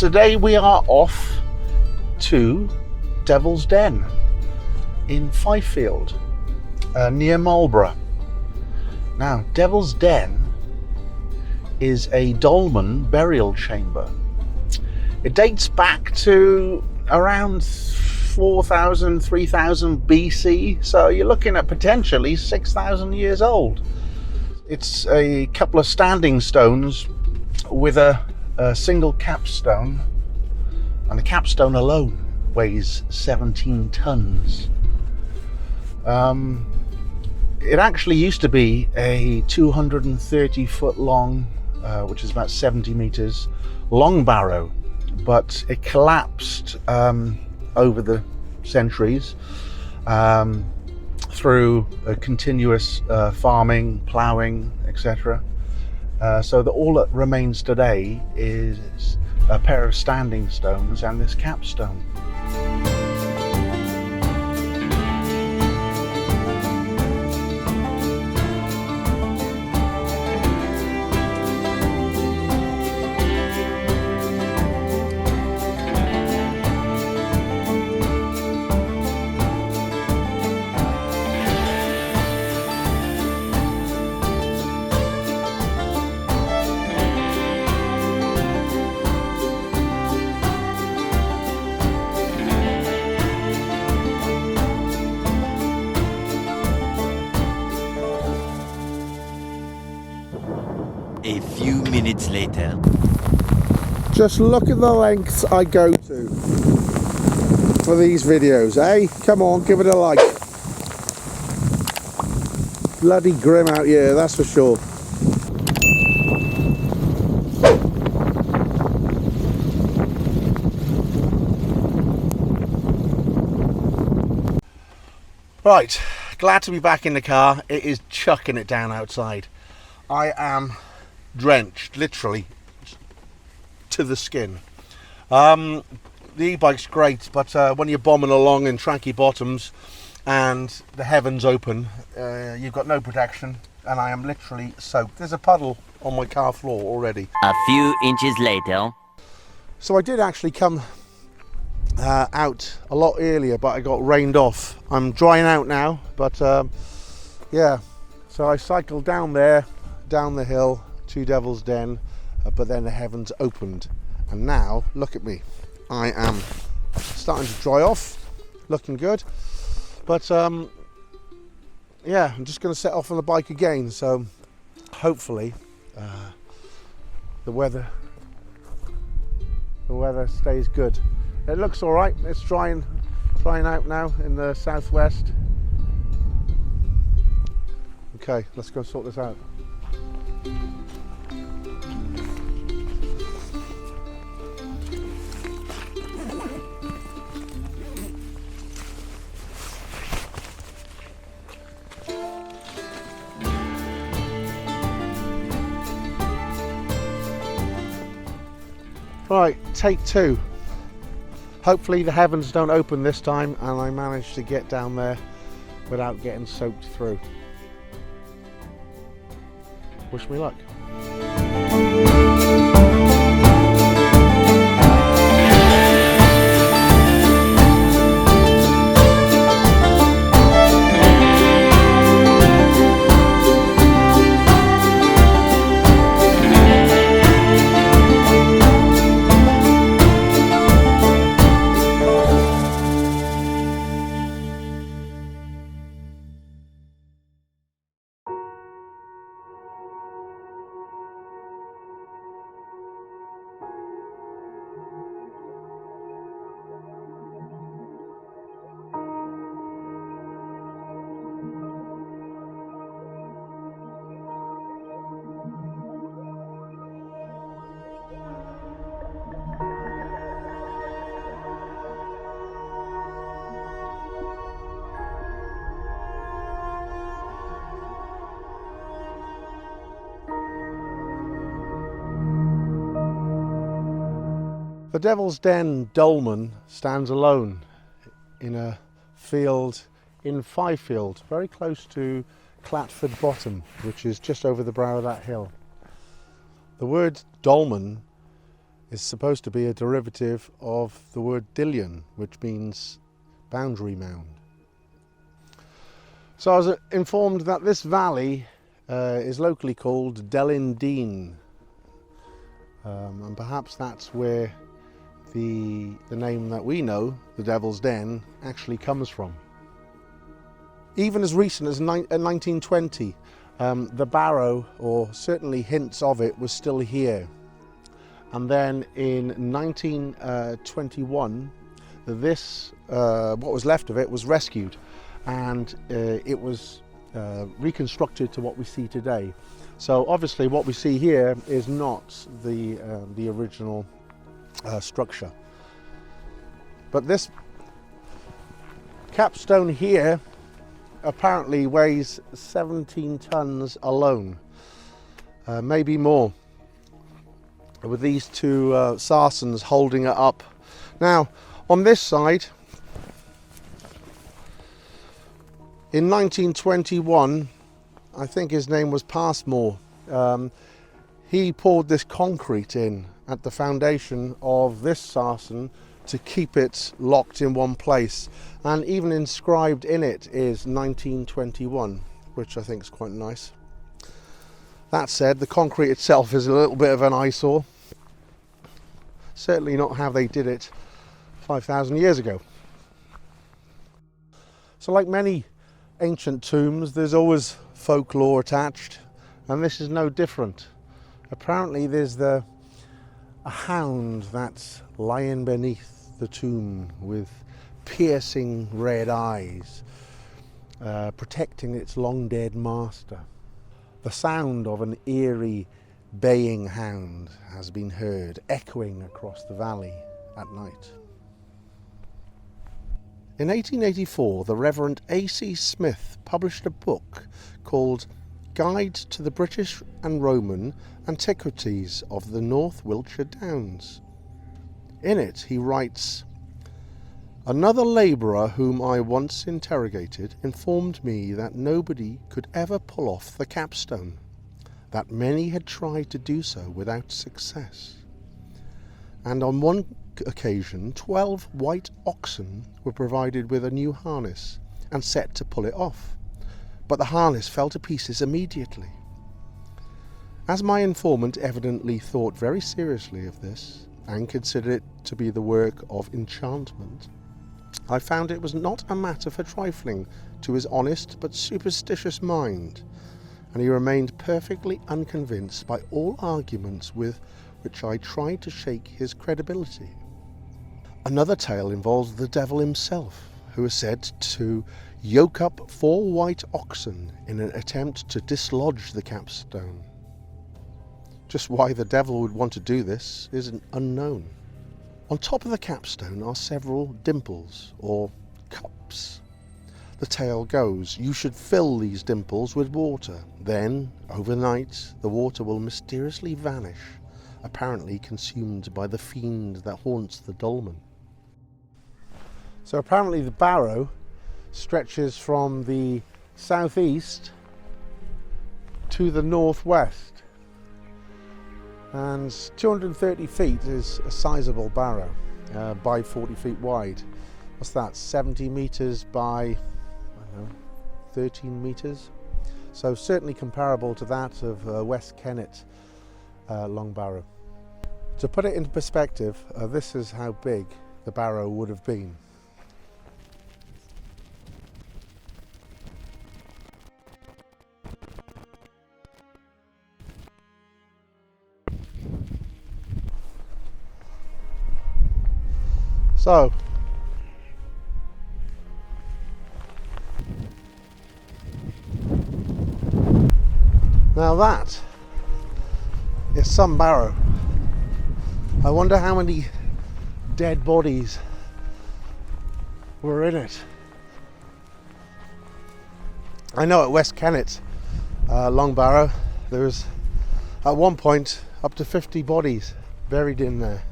Today we are off to Devil's Den in Fifield, near Marlborough. Now, Devil's Den is a dolmen burial chamber. It dates back to around 4,000, 3,000 BC, so you're looking at potentially 6,000 years old. It's a couple of standing stones with a single capstone, and the capstone alone weighs 17 tons. It actually used to be a 230 foot long, which is about 70 meters, long barrow, but it collapsed over the centuries through a continuous farming, ploughing, etc. So that all that remains today is a pair of standing stones and this capstone. A few minutes later. Just look at the lengths I go to for these videos, eh? Come on, give it a like. Bloody grim out here, that's for sure. Right, glad to be back in the car. It is chucking it down outside. I am drenched, literally to the skin. The e-bike's great, but when you're bombing along in tranky bottoms and the heavens open, you've got no protection, and I am literally soaked. There's a puddle on my car floor already. A few inches later. So I did actually come out a lot earlier, but I got rained off. I'm drying out now, but yeah, so I cycled down there, down the hill to Devil's Den, but then the heavens opened, and now look at me. I am starting to dry off, looking good, but yeah, I'm just going to set off on the bike again, so hopefully the weather stays good. It looks all right. It's drying out now in the southwest. Okay, let's go sort this out. Right, take two. Hopefully the heavens don't open this time and I manage to get down there without getting soaked through. Wish me luck. The Devil's Den dolmen stands alone in a field in Fifield, very close to Clatford Bottom, which is just over the brow of that hill. The word dolmen is supposed to be a derivative of the word Dillion, which means boundary mound. So I was informed that this valley is locally called Delyn Dean, and perhaps that's where the name that we know, the Devil's Den, actually comes from. Even as recent as 1920, the barrow, or certainly hints of it, was still here. And then in 1921, what was left of it was rescued, and it was reconstructed to what we see today. So obviously what we see here is not the original structure. But this capstone here apparently weighs 17 tons alone, maybe more, with these two sarsens holding it up. Now on this side, in 1921, I think his name was Passmore, he poured this concrete in at the foundation of this sarsen to keep it locked in one place, and even inscribed in it is 1921, which I think is quite nice. That said, the concrete itself is a little bit of an eyesore. Certainly not how they did it 5,000 years ago. So like many ancient tombs, there's always folklore attached, and this is no different. Apparently there's a hound that's lying beneath the tomb with piercing red eyes, protecting its long dead master. The sound of an eerie baying hound has been heard echoing across the valley at night. In 1884, the Reverend A.C. Smith published a book called Guide to the British and Roman Antiquities of the North Wiltshire Downs. In it he writes, "Another labourer whom I once interrogated informed me that nobody could ever pull off the capstone, that many had tried to do so without success, and on one occasion 12 white oxen were provided with a new harness and set to pull it off, but the harness fell to pieces immediately. As my informant evidently thought very seriously of this, and considered it to be the work of enchantment, I found it was not a matter for trifling to his honest but superstitious mind, and he remained perfectly unconvinced by all arguments with which I tried to shake his credibility. Another tale involves the devil himself, who is said to yoke up 4 white oxen in an attempt to dislodge the capstone. Just why the devil would want to do this is unknown. On top of the capstone are several dimples, or cups. The tale goes, you should fill these dimples with water. Then, overnight, the water will mysteriously vanish, apparently consumed by the fiend that haunts the dolmen." So apparently the barrow stretches from the southeast to the northwest. And 230 feet is a sizable barrow, by 40 feet wide. What's that, 70 metres by, I don't know, 13 metres? So certainly comparable to that of West Kennet Long Barrow. To put it into perspective, this is how big the barrow would have been. So, now that is some barrow. I wonder how many dead bodies were in it. I know at West Kennet Long Barrow there was at one point up to 50 bodies buried in there.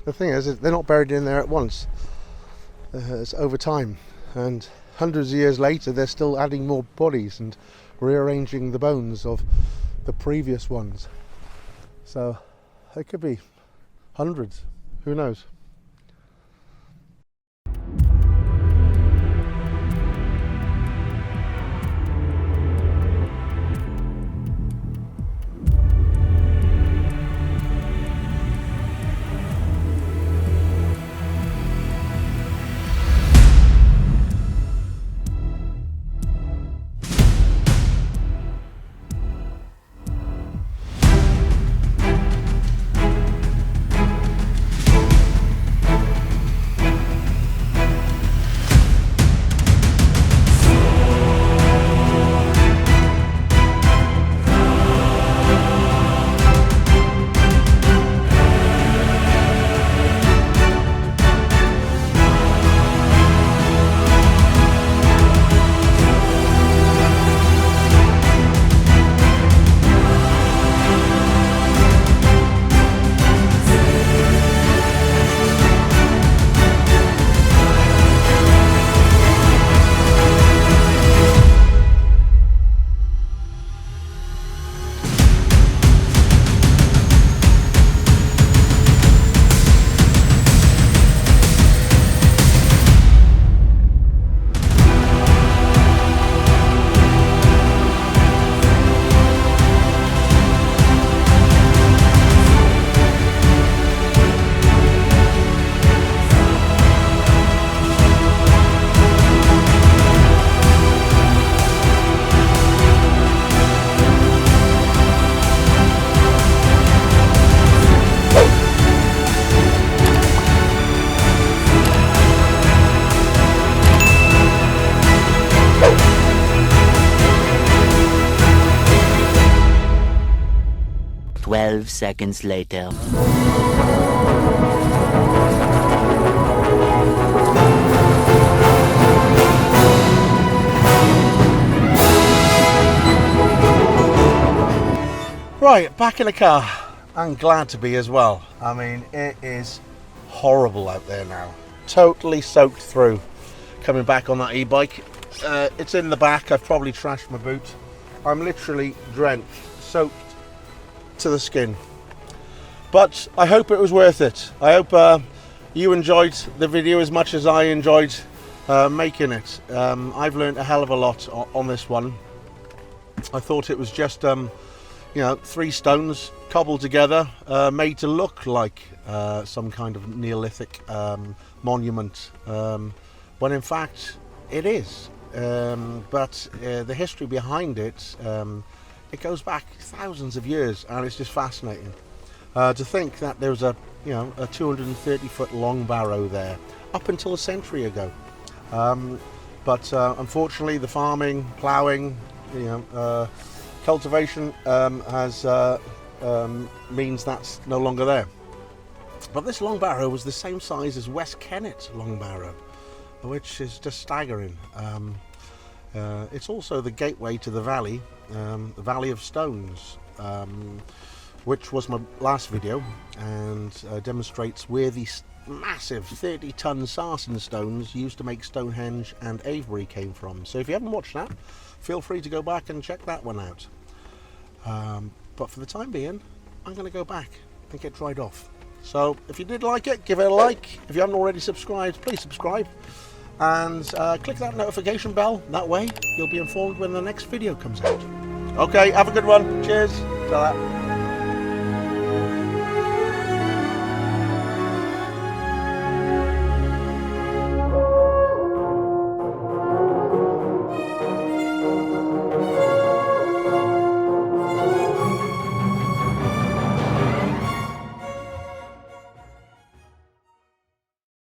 The thing is, they're not buried in there at once. It's over time, and hundreds of years later they're still adding more bodies and rearranging the bones of the previous ones. So It could be hundreds. Who knows? Seconds later. Right, back in the car. I'm glad to be as well. I mean, it is horrible out there now. Totally soaked through. Coming back on that e-bike. It's in the back. I've probably trashed my boot. I'm literally drenched, soaked to the skin. But I hope it was worth it. I hope you enjoyed the video as much as I enjoyed making it. I've learned a hell of a lot on this one. I thought it was just you know, 3 stones cobbled together, made to look like some kind of Neolithic monument, when in fact it is. But the history behind it, it goes back thousands of years, and it's just fascinating. To think that there was a 230-foot long barrow there up until a century ago, but unfortunately the farming, ploughing, cultivation has means that's no longer there. But this long barrow was the same size as West Kennet Long Barrow, which is just staggering. It's also the gateway to the Valley of Stones, which was my last video, and demonstrates where these massive 30-ton sarsen stones used to make Stonehenge and Avebury came from. So if you haven't watched that, feel free to go back and check that one out. But for the time being, I'm going to go back and get dried off. So if you did like it, give it a like. If you haven't already subscribed, please subscribe. And click that notification bell. That way you'll be informed when the next video comes out. Okay, have a good one. Cheers. Ta-ra.